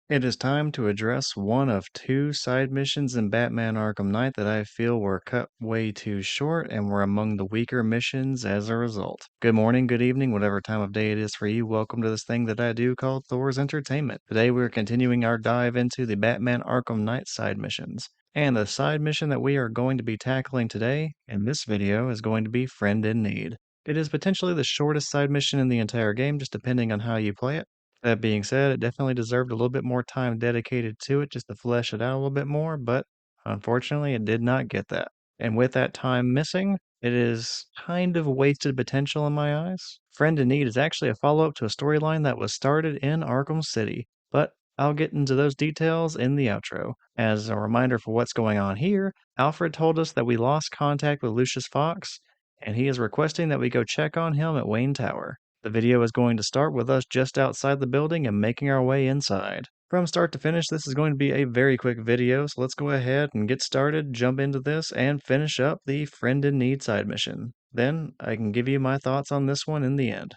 It is time to address one of two side missions in Batman Arkham Knight that I feel were cut way too short and were among the weaker missions as a result. Good morning, good evening, whatever time of day it is for you. Welcome to this thing that I do called Thor's Entertainment. Today we're continuing our dive into the Batman Arkham Knight side missions. And the side mission that we are going to be tackling today in this video is going to be Friend in Need. It is potentially the shortest side mission in the entire game, just depending on how you play it. That being said, it definitely deserved a little bit more time dedicated to it just to flesh it out a little bit more, but unfortunately, it did not get that. And with that time missing, it is kind of wasted potential in my eyes. Friend in Need is actually a follow up to a storyline that was started in Arkham City, but I'll get into those details in the outro. As a reminder for what's going on here, Alfred told us that we lost contact with Lucius Fox, and he is requesting that we go check on him at Wayne Tower. The video is going to start with us just outside the building and making our way inside. From start to finish, this is going to be a very quick video, so let's go ahead and get started, jump into this, and finish up the Friend in Need side mission. Then, I can give you my thoughts on this one in the end.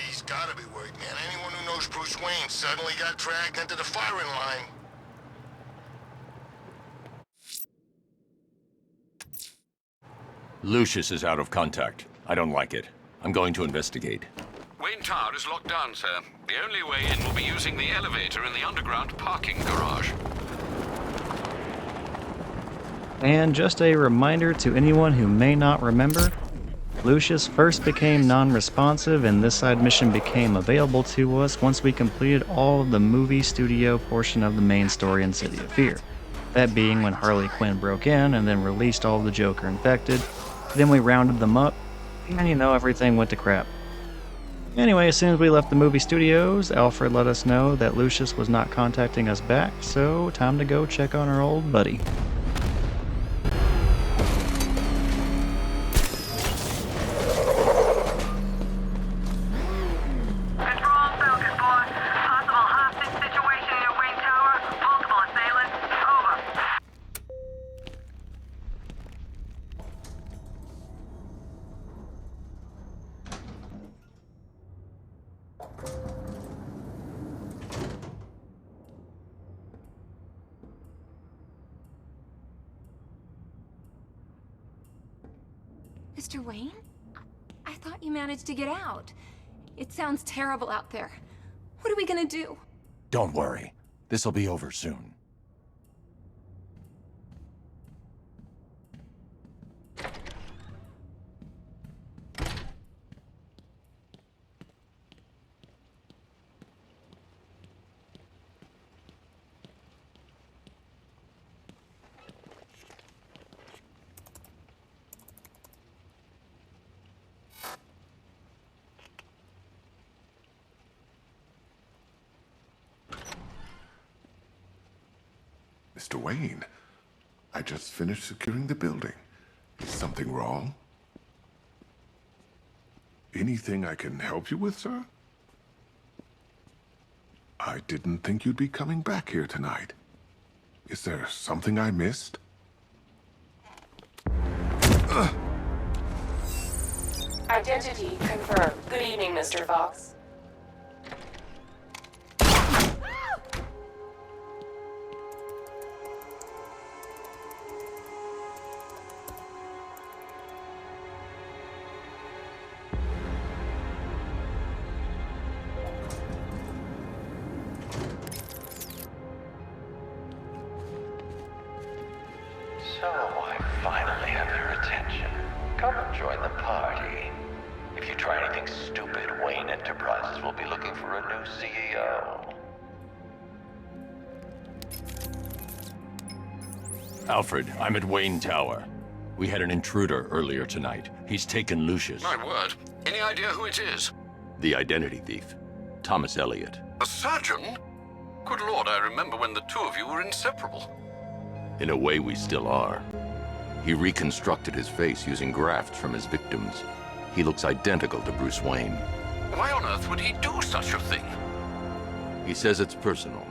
He's gotta be worried, man. Anyone who knows Bruce Wayne suddenly got dragged into the firing line. Lucius is out of contact. I don't like it. I'm going to investigate. Wayne Tower is locked down, sir. The only way in will be using the elevator in the underground parking garage. And just a reminder to anyone who may not remember, Lucius first became non-responsive and this side mission became available to us once we completed all of the movie studio portion of the main story in City of Fear. That being when Harley Quinn broke in and then released all the Joker infected. Then we rounded them up, and everything went to crap. Anyway, as soon as we left the movie studios, Alfred let us know that Lucius was not contacting us back, so time to go check on our old buddy. Mr. Wayne? I thought you managed to get out. It sounds terrible out there. What are we gonna do? Don't worry. This'll be over soon. Mr. Wayne, I just finished securing the building. Is something wrong? Anything I can help you with, sir? I didn't think you'd be coming back here tonight. Is there something I missed? Identity confirmed. Good evening, Mr. Fox. So, I finally have your attention. Come and join the party. If you try anything stupid, Wayne Enterprises will be looking for a new CEO. Alfred, I'm at Wayne Tower. We had an intruder earlier tonight. He's taken Lucius. My word. Any idea who it is? The identity thief. Thomas Elliot. A surgeon? Good Lord, I remember when the two of you were inseparable. In a way, we still are. He reconstructed his face using grafts from his victims. He looks identical to Bruce Wayne. Why on earth would he do such a thing? He says it's personal.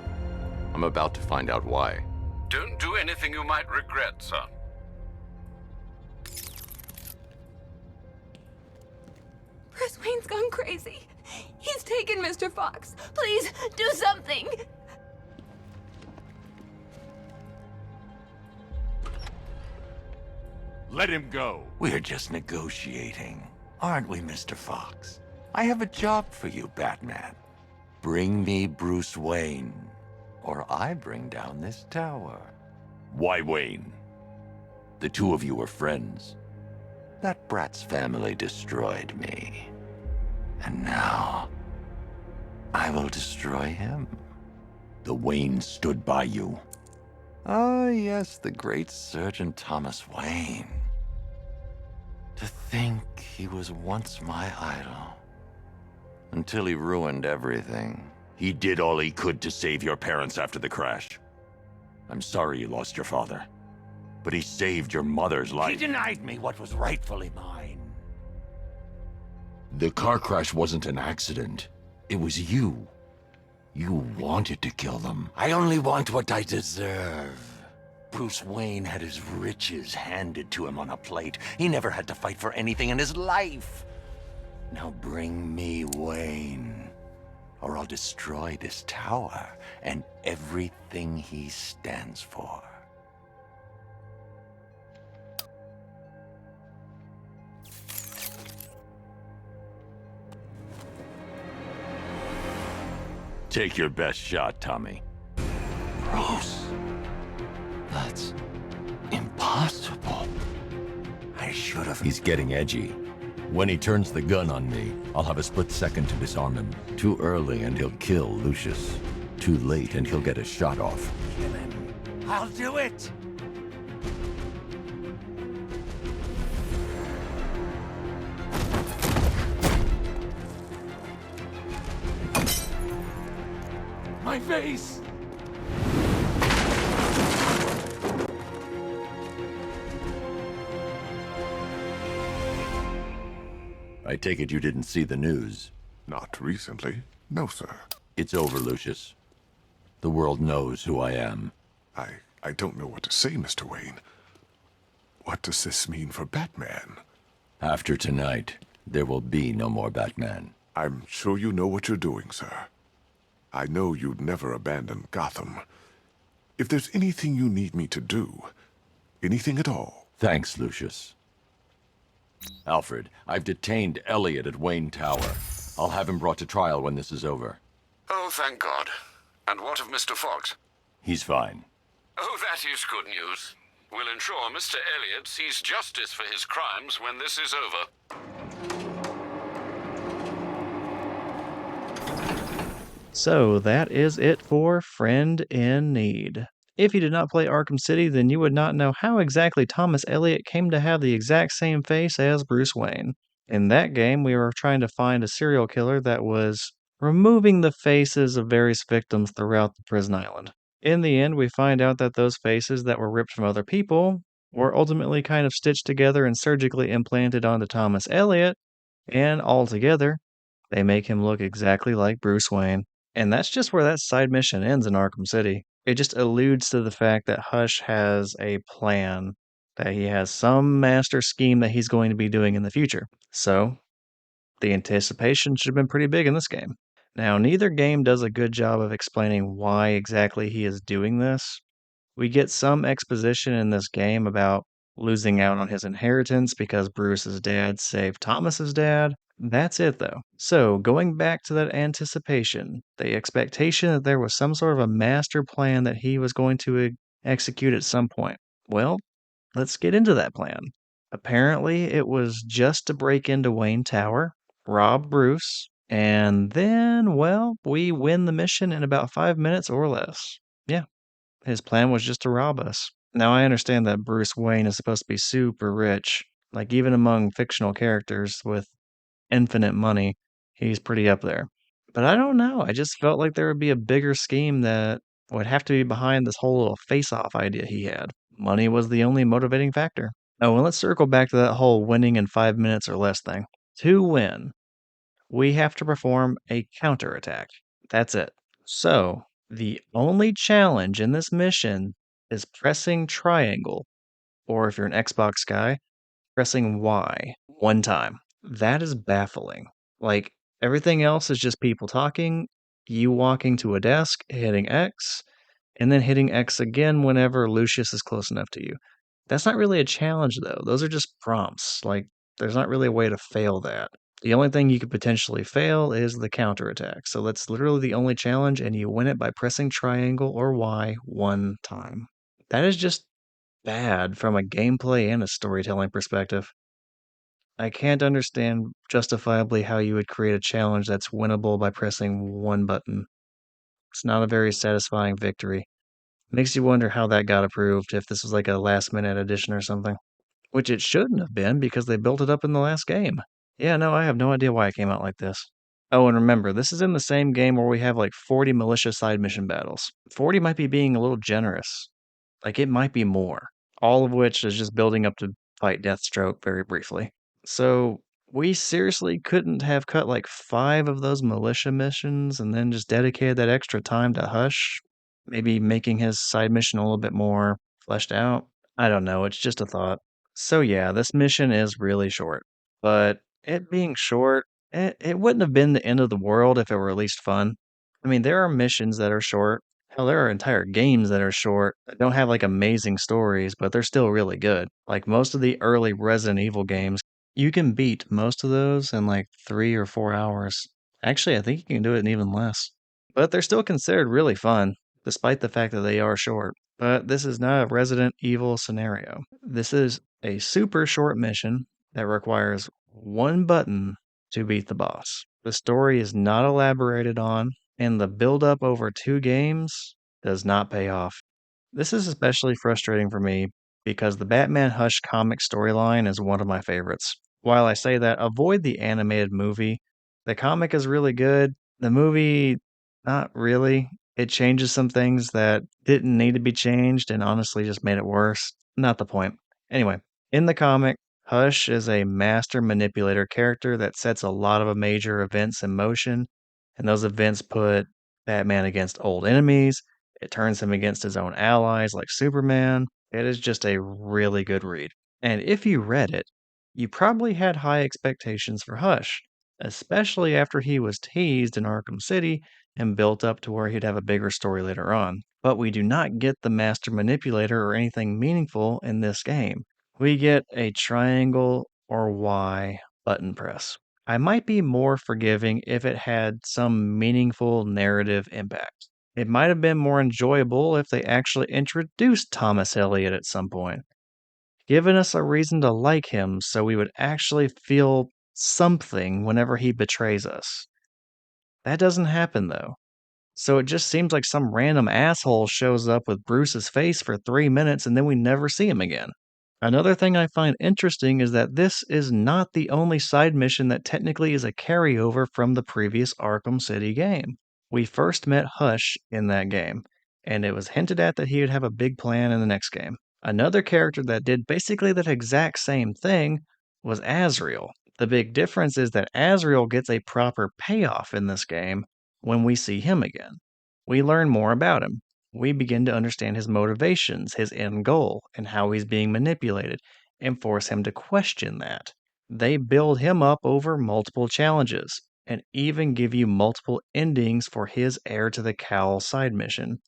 I'm about to find out why. Don't do anything you might regret, sir. Wayne's gone crazy. He's taken Mr. Fox. Please, do something! Let him go. We're just negotiating, aren't we, Mr. Fox? I have a job for you, Batman. Bring me Bruce Wayne, or I bring down this tower. Why Wayne? The two of you were friends. That brat's family destroyed me. And now, I will destroy him. The Wayne stood by you. Ah, yes, the great Surgeon Thomas Wayne. To think he was once my idol. Until he ruined everything. He did all he could to save your parents after the crash. I'm sorry you lost your father. But he saved your mother's He life. denied me what was rightfully mine. The car crash wasn't an accident. It was you. You wanted to kill them. I only want what I deserve. Bruce Wayne had his riches handed to him on a plate. He never had to fight for anything in his life. Now bring me Wayne, or I'll destroy this tower and everything he stands for. Take your best shot, Tommy. Bruce, that's impossible. I should have... He's getting edgy. When he turns the gun on me, I'll have a split second to disarm him. Too early and he'll kill Lucius. Too late and he'll get a shot off. Kill him. I'll do it! My face! I take it you didn't see the news. Not recently. No, sir. It's over, Lucius. The world knows who I am. I don't know what to say, Mr. Wayne. What does this mean for Batman? After tonight, there will be no more Batman. I'm sure you know what you're doing, sir. I know you'd never abandon Gotham. If there's anything you need me to do, anything at all... Thanks, Lucius. Alfred, I've detained Elliot at Wayne Tower. I'll have him brought to trial when this is over. Oh, thank God. And what of Mr. Fox? He's fine. Oh, that is good news. We'll ensure Mr. Elliot sees justice for his crimes when this is over. So that is it for Friend in Need. If you did not play Arkham City, then you would not know how exactly Thomas Elliot came to have the exact same face as Bruce Wayne. In that game, we were trying to find a serial killer that was removing the faces of various victims throughout the prison island. In the end, we find out that those faces that were ripped from other people were ultimately kind of stitched together and surgically implanted onto Thomas Elliot, and altogether, they make him look exactly like Bruce Wayne. And that's just where that side mission ends in Arkham City. It just alludes to the fact that Hush has a plan, that he has some master scheme that he's going to be doing in the future. So, the anticipation should have been pretty big in this game. Now, neither game does a good job of explaining why exactly he is doing this. We get some exposition in this game about losing out on his inheritance because Bruce's dad saved Thomas's dad. That's it, though. So, going back to that anticipation, the expectation that there was some sort of a master plan that he was going to execute at some point. Well, let's get into that plan. Apparently, it was just to break into Wayne Tower, rob Bruce, and then, well, we win the mission in about 5 minutes or less. Yeah, his plan was just to rob us. Now, I understand that Bruce Wayne is supposed to be super rich. Like, even among fictional characters with infinite money, he's pretty up there. But I don't know. I just felt like there would be a bigger scheme that would have to be behind this whole little face-off idea he had. Money was the only motivating factor. Oh, and let's circle back to that whole winning in 5 minutes or less thing. To win, we have to perform a counterattack. That's it. So, the only challenge in this mission is pressing triangle, or if you're an Xbox guy, pressing Y one time. That is baffling. Like, everything else is just people talking, you walking to a desk, hitting X, and then hitting X again whenever Lucius is close enough to you. That's not really a challenge, though. Those are just prompts. Like, there's not really a way to fail that. The only thing you could potentially fail is the counterattack. So that's literally the only challenge, and you win it by pressing triangle or Y one time. That is just bad from a gameplay and a storytelling perspective. I can't understand justifiably how you would create a challenge that's winnable by pressing one button. It's not a very satisfying victory. Makes you wonder how that got approved, if this was like a last minute addition or something. Which it shouldn't have been because they built it up in the last game. Yeah, no, I have no idea why it came out like this. Oh, and remember, this is in the same game where we have like 40 militia side mission battles. 40 might be being a little generous. Like, it might be more. All of which is just building up to fight Deathstroke very briefly. So, we seriously couldn't have cut like 5 of those militia missions and then just dedicated that extra time to Hush? Maybe making his side mission a little bit more fleshed out? I don't know, it's just a thought. So yeah, this mission is really short. But it being short, it wouldn't have been the end of the world if it were at least fun. I mean, there are missions that are short. Hell, there are entire games that are short that don't have like amazing stories, but they're still really good. Like most of the early Resident Evil games, you can beat most of those in like 3 or 4 hours. Actually, I think you can do it in even less. But they're still considered really fun, despite the fact that they are short. But this is not a Resident Evil scenario. This is a super short mission that requires one button to beat the boss. The story is not elaborated on, and the build up over 2 games does not pay off. This is especially frustrating for me because the Batman Hush comic storyline is one of my favorites. While I say that, avoid the animated movie. The comic is really good. The movie, not really. It changes some things that didn't need to be changed and honestly just made it worse. Not the point. Anyway, in the comic, Hush is a master manipulator character that sets a lot of major events in motion, and those events put Batman against old enemies. It turns him against his own allies like Superman. It is just a really good read. And if you read it, you probably had high expectations for Hush, especially after he was teased in Arkham City and built up to where he'd have a bigger story later on. But we do not get the Master Manipulator or anything meaningful in this game. We get a triangle or Y button press. I might be more forgiving if it had some meaningful narrative impact. It might have been more enjoyable if they actually introduced Thomas Elliot at some point, giving us a reason to like him so we would actually feel something whenever he betrays us. That doesn't happen though. So it just seems like some random asshole shows up with Bruce's face for 3 minutes and then we never see him again. Another thing I find interesting is that this is not the only side mission that technically is a carryover from the previous Arkham City game. We first met Hush in that game, and it was hinted at that he would have a big plan in the next game. Another character that did basically that exact same thing was Azrael. The big difference is that Azrael gets a proper payoff in this game when we see him again. We learn more about him. We begin to understand his motivations, his end goal, and how he's being manipulated, and force him to question that. They build him up over multiple challenges, and even give you multiple endings for his Heir to the Cowl side mission.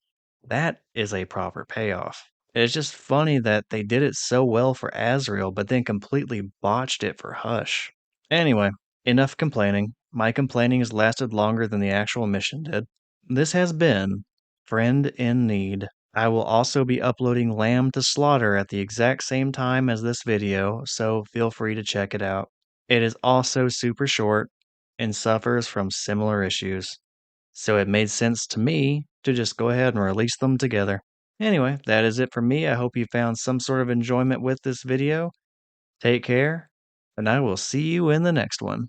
That is a proper payoff. It's just funny that they did it so well for Azrael, but then completely botched it for Hush. Anyway, enough complaining. My complaining has lasted longer than the actual mission did. This has been Friend in Need. I will also be uploading Lamb to Slaughter at the exact same time as this video, so feel free to check it out. It is also super short and suffers from similar issues, so it made sense to me to just go ahead and release them together. Anyway, that is it for me. I hope you found some sort of enjoyment with this video. Take care, and I will see you in the next one.